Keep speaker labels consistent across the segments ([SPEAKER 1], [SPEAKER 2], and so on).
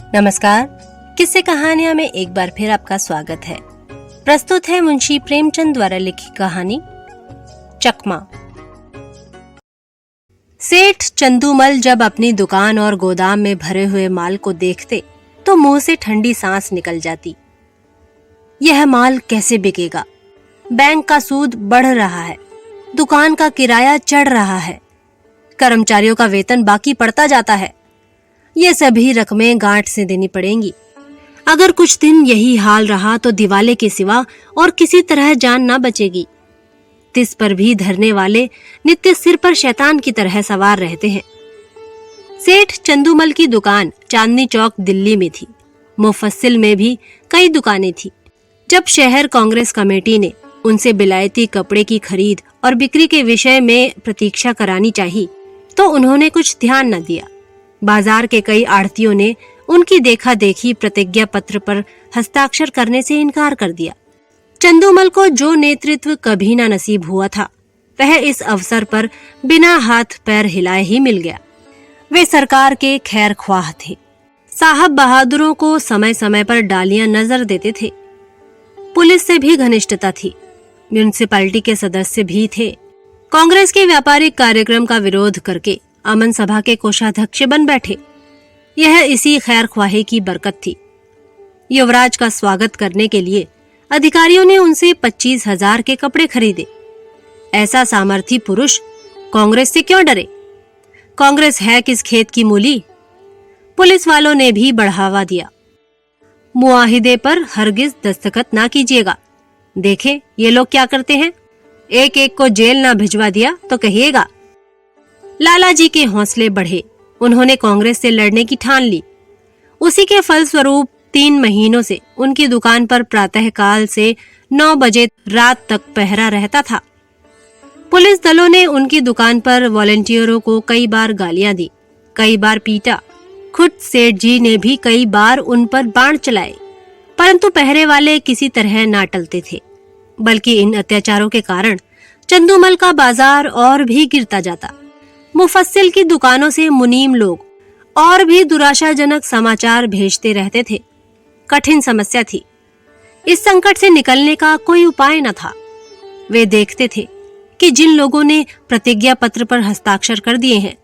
[SPEAKER 1] नमस्कार। किस्से कहानियां में एक बार फिर आपका स्वागत है। प्रस्तुत है मुंशी प्रेमचंद द्वारा लिखी कहानी चकमा। सेठ चंदूमल जब अपनी दुकान और गोदाम में भरे हुए माल को देखते तो मुंह से ठंडी सांस निकल जाती। यह माल कैसे बिकेगा? बैंक का सूद बढ़ रहा है, दुकान का किराया चढ़ रहा है, कर्मचारियों का वेतन बाकी पड़ता जाता है। ये सभी रकमें गांठ से देनी पड़ेंगी। अगर कुछ दिन यही हाल रहा तो दिवाले के सिवा और किसी तरह जान ना बचेगी। तिस पर भी धरने वाले नित्य सिर पर शैतान की तरह सवार रहते हैं। सेठ चंदूमल की दुकान चांदनी चौक दिल्ली में थी। मुफस्सिल में भी कई दुकानें थी। जब शहर कांग्रेस कमेटी ने उनसे बिलायती कपड़े की खरीद और बिक्री के विषय में प्रतीक्षा करानी चाहिए तो उन्होंने कुछ ध्यान न दिया। बाजार के कई आढ़तियों ने उनकी देखा देखी प्रतिज्ञा पत्र पर हस्ताक्षर करने से इनकार कर दिया। चंदूमल को जो नेतृत्व कभी न नसीब हुआ था वह इस अवसर पर बिना हाथ पैर हिलाए ही मिल गया। वे सरकार के खैर ख्वाह थे। साहब बहादुरों को समय समय पर डालियां नजर देते थे। पुलिस से भी घनिष्ठता थी। म्यूनिसिपैलिटी के सदस्य भी थे। कांग्रेस के व्यापारिक कार्यक्रम का विरोध करके अमन सभा के कोषाध्यक्ष बन बैठे। यह इसी खैर ख्वाही की बरकत थी। युवराज का स्वागत करने के लिए अधिकारियों ने उनसे 25,000 के कपड़े खरीदे। ऐसा सामर्थी पुरुष कांग्रेस से क्यों डरे? कांग्रेस है किस खेत की मूली? पुलिस वालों ने भी बढ़ावा दिया। मुआहिदे पर हरगिज दस्तखत ना कीजिएगा। देखें ये लोग क्या करते हैं। एक एक को जेल ना भिजवा दिया तो कहिएगा। लाला जी के हौसले बढ़े। उन्होंने कांग्रेस से लड़ने की ठान ली। उसी के फलस्वरूप 3 महीनों से उनकी दुकान पर प्रातःकाल से 9 बजे रात तक पहरा रहता था। पुलिस दलों ने उनकी दुकान पर वॉलंटियरों को कई बार गालियां दी, कई बार पीटा। खुद सेठ जी ने भी कई बार उन पर बाण चलाए, परंतु पहरे वाले किसी तरह ना टलते थे। बल्कि इन अत्याचारों के कारण चंदूमल का बाजार और भी गिरता जाता। मुफस्सिल की दुकानों से मुनीम लोग और भी दुराशाजनक समाचार भेजते रहते थे। कठिन समस्या थी। इस संकट से निकलने का कोई उपाय न था। वे देखते थे कि जिन लोगों ने प्रतिज्ञा पत्र पर हस्ताक्षर कर दिए हैं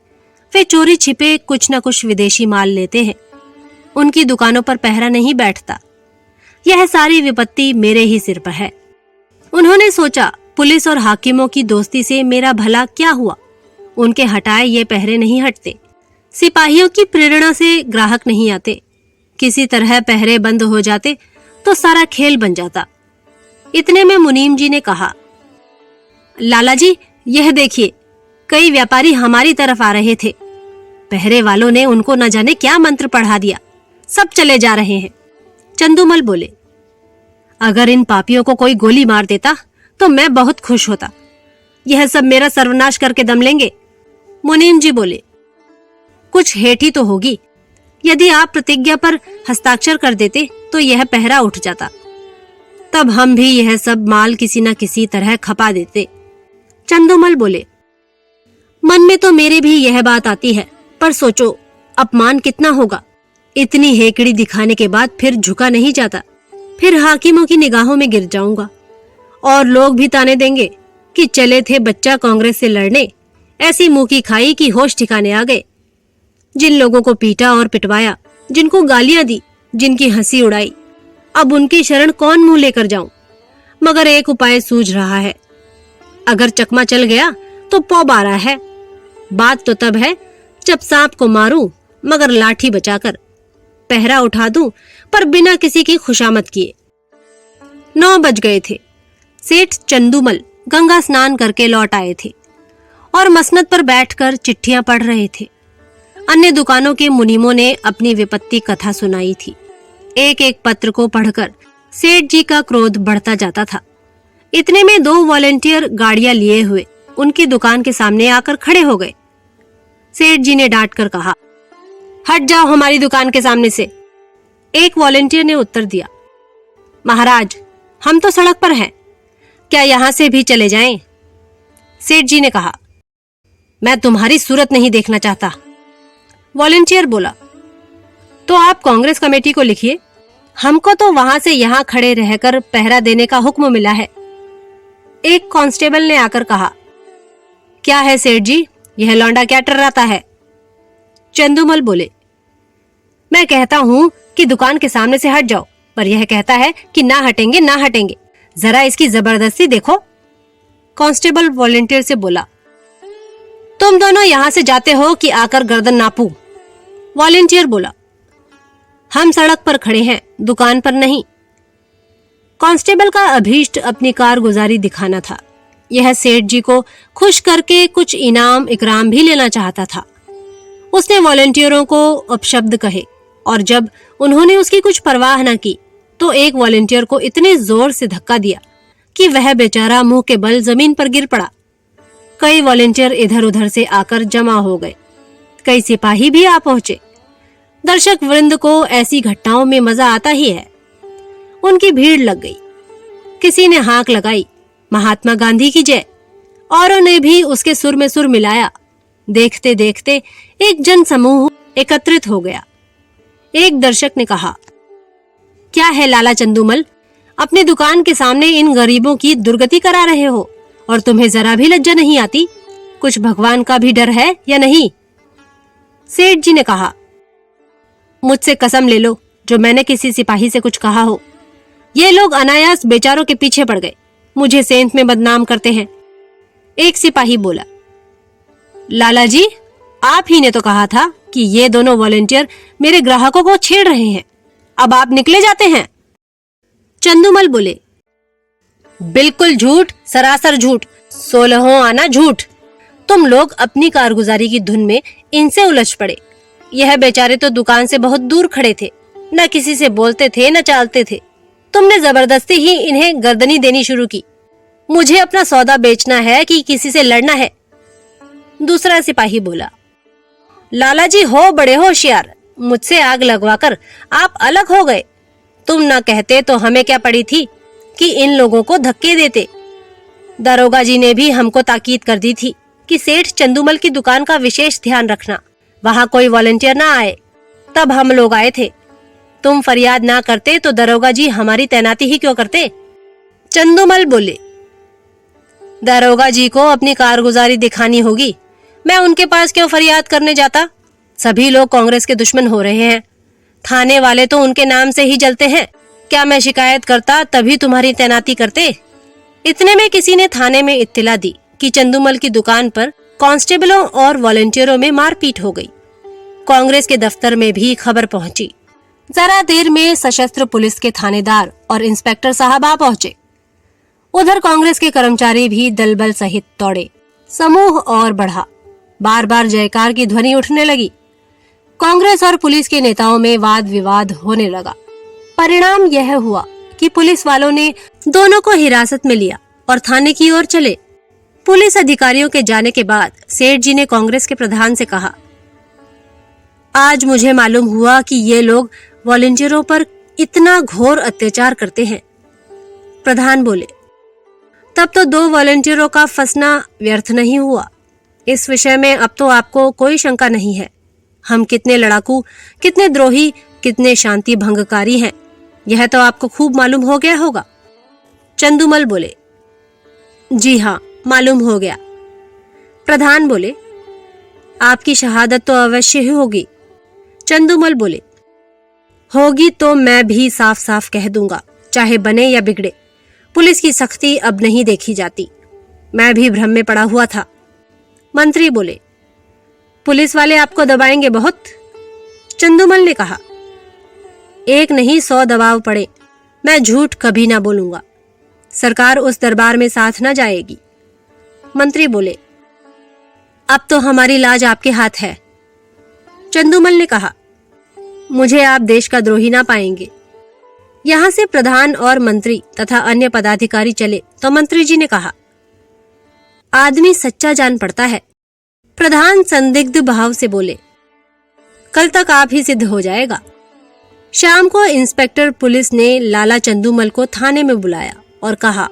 [SPEAKER 1] वे चोरी छिपे कुछ न कुछ विदेशी माल लेते हैं। उनकी दुकानों पर पहरा नहीं बैठता। यह सारी विपत्ति मेरे ही सिर पर है। उन्होंने सोचा पुलिस और हाकिमों की दोस्ती से मेरा भला क्या हुआ? उनके हटाए ये पहरे नहीं हटते। सिपाहियों की प्रेरणा से ग्राहक नहीं आते। किसी तरह पहरे बंद हो जाते तो सारा खेल बन जाता। इतने में मुनीम जी ने कहा, लाला जी यह देखिए, कई व्यापारी हमारी तरफ आ रहे थे। पहरे वालों ने उनको न जाने क्या मंत्र पढ़ा दिया, सब चले जा रहे हैं। चंदूमल बोले, अगर इन पापियों को कोई गोली मार देता तो मैं बहुत खुश होता। यह सब मेरा सर्वनाश करके दम लेंगे। मुनीम जी बोले, कुछ हेठी तो होगी। यदि आप प्रतिज्ञा पर हस्ताक्षर कर देते तो यह पहरा उठ जाता। तब हम भी यह सब माल किसी न किसी तरह खपा देते। चंदूमल बोले, मन में तो मेरे भी यह बात आती है, पर सोचो अपमान कितना होगा। इतनी हेकड़ी दिखाने के बाद फिर झुका नहीं जाता। फिर हाकिमों की निगाहों में गिर जाऊंगा और लोग भी ताने देंगे कि चले थे बच्चा कांग्रेस से लड़ने, ऐसी मुंह की खाई कि होश ठिकाने आ गए। जिन लोगों को पीटा और पिटवाया, जिनको गालियां दी, जिनकी हंसी उड़ाई, अब उनकी शरण कौन मुंह लेकर जाऊं? मगर एक उपाय सूझ रहा है। अगर चकमा चल गया तो पौ बारा है। बात तो तब है जब सांप को मारूं मगर लाठी बचाकर, पहरा उठा दूं पर बिना किसी की खुशामद किए। 9 बज गए थे। सेठ चंदूमल गंगा स्नान करके लौट आए थे और मसनद पर बैठकर चिट्ठियां पढ़ रहे थे। अन्य दुकानों के मुनीमों ने अपनी विपत्ति कथा सुनाई थी। एक एक पत्र को पढ़कर सेठ जी का क्रोध बढ़ता जाता था। इतने में 2 वॉलंटियर गाड़ियां लिए हुए उनकी दुकान के सामने आकर खड़े हो गए। सेठ जी ने डांट कर कहा, हट जाओ हमारी दुकान के सामने से। एक वॉलंटियर ने उत्तर दिया, महाराज हम तो सड़क पर हैं, क्या यहां से भी चले जाएं? सेठ जी ने कहा, मैं तुम्हारी सूरत नहीं देखना चाहता। वॉलंटियर बोला, तो आप कांग्रेस कमेटी को लिखिए, हमको तो वहां से यहाँ खड़े रहकर पहरा देने का हुक्म मिला है। एक कांस्टेबल ने आकर कहा, क्या है सेठ जी, यह लौंडा क्या टर्राता है? चंदूमल बोले, मैं कहता हूँ कि दुकान के सामने से हट जाओ, पर यह कहता है कि ना हटेंगे ना हटेंगे, जरा इसकी जबरदस्ती देखो। कांस्टेबल वॉलेंटियर से बोला, तुम दोनों यहाँ से जाते हो कि आकर गर्दन नापू? वॉलेंटियर बोला, हम सड़क पर खड़े हैं, दुकान पर नहीं। कांस्टेबल का अभीष्ट अपनी कारगुजारी दिखाना था। यह सेठ जी को खुश करके कुछ इनाम इकराम भी लेना चाहता था। उसने वॉलेंटियरों को अपशब्द कहे और जब उन्होंने उसकी कुछ परवाह न की तो एक वॉलेंटियर को इतने जोर से धक्का दिया कि वह बेचारा मुंह के बल जमीन पर गिर पड़ा। कई वॉलेंटियर इधर उधर से आकर जमा हो गए, कई सिपाही भी आ पहुंचे। दर्शक वृंद को ऐसी घटनाओं में मजा आता ही है। उनकी भीड़ लग गई। किसी ने हाक लगाई, महात्मा गांधी की जय। औरों ने भी उसके सुर में सुर मिलाया। देखते देखते एक जन समूह एकत्रित हो गया। एक दर्शक ने कहा, क्या है लाला चंदूमल, अपनी दुकान के सामने इन गरीबों की दुर्गति करा रहे हो और तुम्हें जरा भी लज्जा नहीं आती? कुछ भगवान का भी डर है या नहीं? सेठ जी ने कहा, मुझसे कसम ले लो जो मैंने किसी सिपाही से कुछ कहा हो। ये लोग अनायास बेचारों के पीछे पड़ गए, मुझे सेंध में बदनाम करते हैं। एक सिपाही बोला, लाला जी, आप ही ने तो कहा था कि ये दोनों वॉलेंटियर मेरे ग्राहकों को छेड़ रहे हैं, अब आप निकले जाते हैं। चंदूमल बोले, बिल्कुल झूठ, सरासर झूठ, 16 आना झूठ। तुम लोग अपनी कारगुजारी की धुन में इनसे उलझ पड़े। यह बेचारे तो दुकान से बहुत दूर खड़े थे, न किसी से बोलते थे न चालते थे। तुमने जबरदस्ती ही इन्हें गर्दनी देनी शुरू की। मुझे अपना सौदा बेचना है कि किसी से लड़ना है? दूसरा सिपाही बोला, लाला जी हो बड़े होशियार, मुझसे आग लगवाकर आप अलग हो गए। तुम ना कहते तो हमें क्या पड़ी थी कि इन लोगों को धक्के देते। दरोगा जी ने भी हमको ताकीद कर दी थी कि सेठ चंदूमल की दुकान का विशेष ध्यान रखना, वहां कोई वॉलेंटियर ना आए। तब हम लोग आए थे। तुम फरियाद ना करते तो दरोगा जी हमारी तैनाती ही क्यों करते? चंदूमल बोले, दरोगा जी को अपनी कारगुजारी दिखानी होगी, मैं उनके पास क्यों फरियाद करने जाता? सभी लोग कांग्रेस के दुश्मन हो रहे हैं, थाने वाले तो उनके नाम से ही जलते हैं। क्या मैं शिकायत करता तभी तुम्हारी तैनाती करते? इतने में किसी ने थाने में इत्तिला दी कि चंदूमल की दुकान पर कांस्टेबलों और वॉलेंटियरों में मारपीट हो गई। कांग्रेस के दफ्तर में भी खबर पहुंची। जरा देर में सशस्त्र पुलिस के थानेदार और इंस्पेक्टर साहब आ पहुंचे। उधर कांग्रेस के कर्मचारी भी दलबल सहित दौड़े। समूह और बढ़ा। बार बार जयकार की ध्वनि उठने लगी। कांग्रेस और पुलिस के नेताओं में वाद विवाद होने लगा। परिणाम यह हुआ कि पुलिस वालों ने दोनों को हिरासत में लिया और थाने की ओर चले। पुलिस अधिकारियों के जाने के बाद सेठ जी ने कांग्रेस के प्रधान से कहा, आज मुझे मालूम हुआ कि ये लोग वॉलेंटियरों पर इतना घोर अत्याचार करते हैं। प्रधान बोले, तब तो 2 वॉलेंटियरों का फंसना व्यर्थ नहीं हुआ। इस विषय में अब तो आपको कोई शंका नहीं है। हम कितने लड़ाकू, कितने द्रोही, कितने शांति भंगकारी हैं, यह तो आपको खूब मालूम हो गया होगा। चंदूमल बोले, जी हाँ, मालूम हो गया। प्रधान बोले, आपकी शहादत तो अवश्य ही होगी। चंदूमल बोले, होगी तो मैं भी साफ साफ कह दूंगा, चाहे बने या बिगड़े। पुलिस की सख्ती अब नहीं देखी जाती। मैं भी भ्रम में पड़ा हुआ था। मंत्री बोले, पुलिस वाले आपको दबाएंगे बहुत? चंदूमल ने कहा, एक नहीं 100 दबाव पड़े, मैं झूठ कभी ना बोलूंगा। सरकार उस दरबार में साथ ना जाएगी। मंत्री बोले, अब तो हमारी लाज आपके हाथ है। चंदूमल ने कहा, मुझे आप देश का द्रोही ना पाएंगे। यहां से प्रधान और मंत्री तथा अन्य पदाधिकारी चले तो मंत्री जी ने कहा, आदमी सच्चा जान पड़ता है। प्रधान संदिग्ध भाव से बोले, कल तक आप ही सिद्ध हो जाएगा। शाम को इंस्पेक्टर पुलिस ने लाला चंदूमल को थाने में बुलाया और कहा,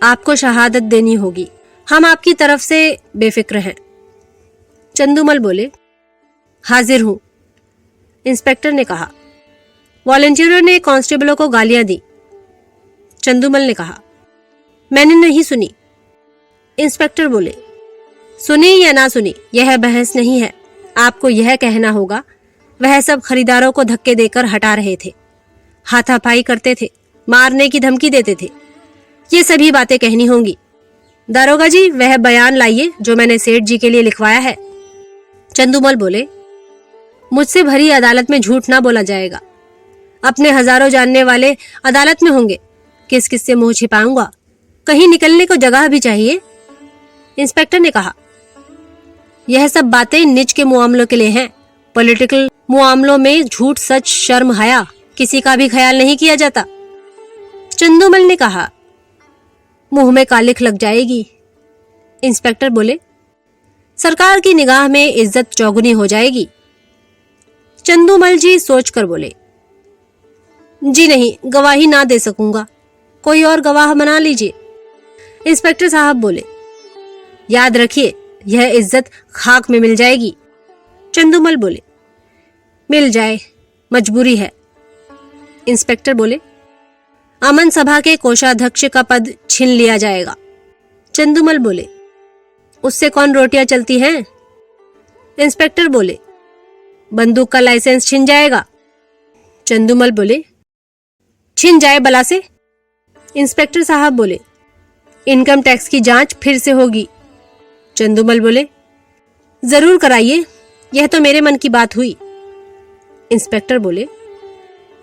[SPEAKER 1] आपको शहादत देनी होगी, हम आपकी तरफ से बेफिक्र हैं। चंदूमल बोले, हाजिर हूं। इंस्पेक्टर ने कहा। वॉलंटियरों ने कांस्टेबलों को गालियां दी। चंदूमल ने कहा, मैंने नहीं सुनी। इंस्पेक्टर बोले, सुनी या ना सुनी यह बहस नहीं है, आपको यह कहना होगा वह सब खरीदारों को धक्के देकर हटा रहे थे, हाथापाई करते थे, मारने की धमकी देते थे, ये सभी बातें कहनी होंगी। दारोगा जी, वह बयान लाइए जो मैंने सेठ जी के लिए लिखवाया है। चंदूमल बोले, मुझसे भरी अदालत में झूठ ना बोला जाएगा। अपने हजारों जानने वाले अदालत में होंगे, किस किस से मुंह छिपाऊंगा, कहीं निकलने को जगह भी चाहिए। इंस्पेक्टर ने कहा, यह सब बातें निज के मुआमलों के लिए हैं, पॉलिटिकल मुआमलों में झूठ सच शर्म हया किसी का भी ख्याल नहीं किया जाता। चंदूमल ने कहा, मुंह में कालिख लग जाएगी। इंस्पेक्टर बोले, सरकार की निगाह में इज्जत चौगुनी हो जाएगी। चंदूमल जी सोचकर बोले, जी नहीं, गवाही ना दे सकूंगा, कोई और गवाह बना लीजिए। इंस्पेक्टर साहब बोले, याद रखिए यह इज्जत खाक में मिल जाएगी। चंदूमल बोले, मिल जाए, मजबूरी है। इंस्पेक्टर बोले, अमन सभा के कोषाध्यक्ष का पद छीन लिया जाएगा। चंदूमल बोले, उससे कौन रोटियां चलती हैं? इंस्पेक्टर बोले, बंदूक का लाइसेंस छिन जाएगा। चंदूमल बोले, छिन जाए बला से। इंस्पेक्टर साहब बोले, इनकम टैक्स की जांच फिर से होगी। चंदूमल बोले, जरूर कराइए, यह तो मेरे मन की बात हुई। इंस्पेक्टर बोले,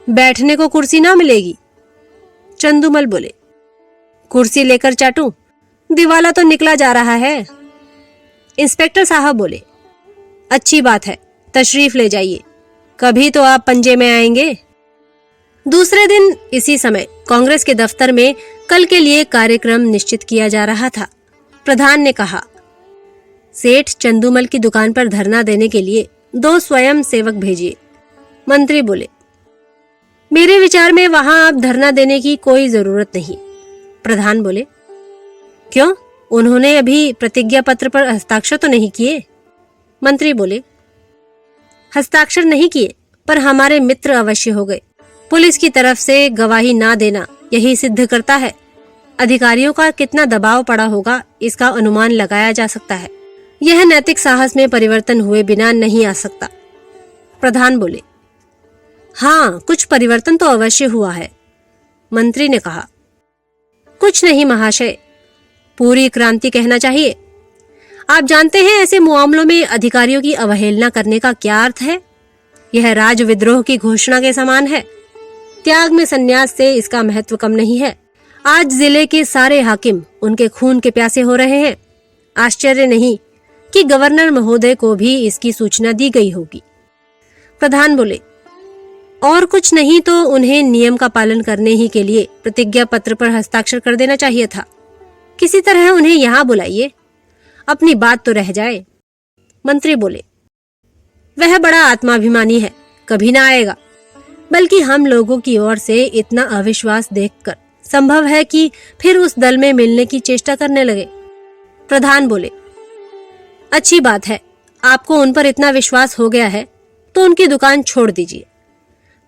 [SPEAKER 1] बैठने को कुर्सी ना मिलेगी। चंदूमल बोले, कुर्सी लेकर चाटूं, दिवाला तो निकला जा रहा है। इंस्पेक्टर साहब बोले, अच्छी बात है, तशरीफ ले जाइए, कभी तो आप पंजे में आएंगे। दूसरे दिन इसी समय कांग्रेस के दफ्तर में कल के लिए कार्यक्रम निश्चित किया जा रहा था। प्रधान ने कहा, सेठ चंदूमल की दुकान पर धरना देने के लिए 2 स्वयं सेवक भेजिए। मंत्री बोले, मेरे विचार में वहां आप धरना देने की कोई जरूरत नहीं। प्रधान बोले, क्यों, उन्होंने अभी प्रतिज्ञा पत्र पर हस्ताक्षर तो नहीं किए? मंत्री बोले, हस्ताक्षर नहीं किए, पर हमारे मित्र अवश्य हो गए। पुलिस की तरफ से गवाही ना देना यही सिद्ध करता है। अधिकारियों का कितना दबाव पड़ा होगा इसका अनुमान लगाया जा सकता है। यह नैतिक साहस में परिवर्तन हुए बिना नहीं आ सकता। प्रधान बोले, हाँ, कुछ परिवर्तन तो अवश्य हुआ है। मंत्री ने कहा, कुछ नहीं महाशय, पूरी क्रांति कहना चाहिए। आप जानते हैं ऐसे मामलों में अधिकारियों की अवहेलना करने का क्या अर्थ है? यह राज विद्रोह की घोषणा के समान है। त्याग में संन्यास से इसका महत्व कम नहीं है। आज जिले के सारे हाकिम उनके खून के प्यासे हो रहे हैं। आश्चर्य नहीं कि गवर्नर महोदय को भी इसकी सूचना दी गई होगी। प्रधान बोले, और कुछ नहीं तो उन्हें नियम का पालन करने ही के लिए प्रतिज्ञा पत्र पर हस्ताक्षर कर देना चाहिए था। किसी तरह उन्हें यहाँ बुलाइए, अपनी बात तो रह जाए। मंत्री बोले, वह बड़ा आत्माभिमानी है, कभी ना आएगा, बल्कि हम लोगों की ओर से इतना अविश्वास देखकर संभव है कि फिर उस दल में मिलने की चेष्टा करने लगे। प्रधान बोले, अच्छी बात है, आपको उन पर इतना विश्वास हो गया है तो उनकी दुकान छोड़ दीजिए।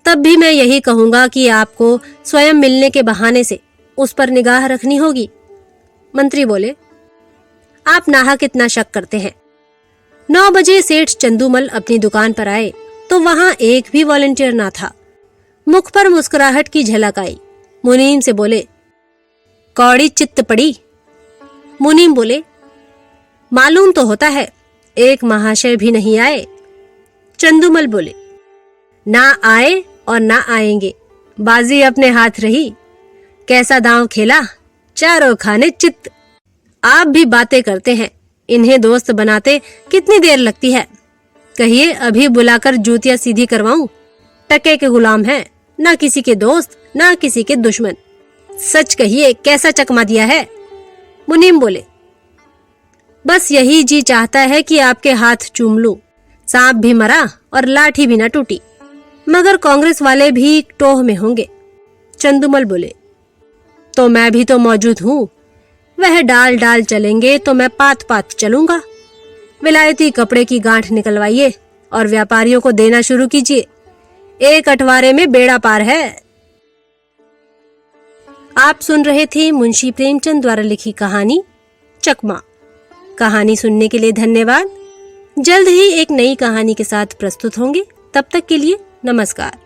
[SPEAKER 1] तब भी मैं यही कहूंगा कि आपको स्वयं मिलने के बहाने से उस पर निगाह रखनी होगी। मंत्री बोले, आप नाहक इतना शक करते हैं। 9 बजे सेठ चंदूमल अपनी दुकान पर आए तो वहां एक भी वॉलंटियर ना था। मुख पर मुस्कुराहट की झलक आई। मुनीम से बोले, कौड़ी चित्त पड़ी। मुनीम बोले, मालूम तो होता है, एक महाशय भी नहीं आए। चंदूमल बोले, ना आए और ना आएंगे, बाजी अपने हाथ रही। कैसा दांव खेला, चारों खाने चित्त। आप भी बातें करते हैं, इन्हें दोस्त बनाते कितनी देर लगती है? कहिए अभी बुलाकर जूतियां सीधी करवाऊं। टके के गुलाम हैं, ना किसी के दोस्त ना किसी के दुश्मन। सच कहिए, कैसा चकमा दिया है? मुनीम बोले, बस यही जी चाहता है कि आपके हाथ चूम लूं। सांप भी मरा और लाठी भी न टूटी। मगर कांग्रेस वाले भी टोह में होंगे। चंदूमल बोले, तो मैं भी तो मौजूद हूँ। वह डाल डाल चलेंगे तो मैं पात पात चलूंगा। विलायती कपड़े की गांठ निकलवाइए और व्यापारियों को देना शुरू कीजिए। एक अठवारे में बेड़ा पार है। आप सुन रहे थे मुंशी प्रेमचंद द्वारा लिखी कहानी चकमा। कहानी सुनने के लिए धन्यवाद। जल्द ही एक नई कहानी के साथ प्रस्तुत होंगे। तब तक के लिए नमस्कार।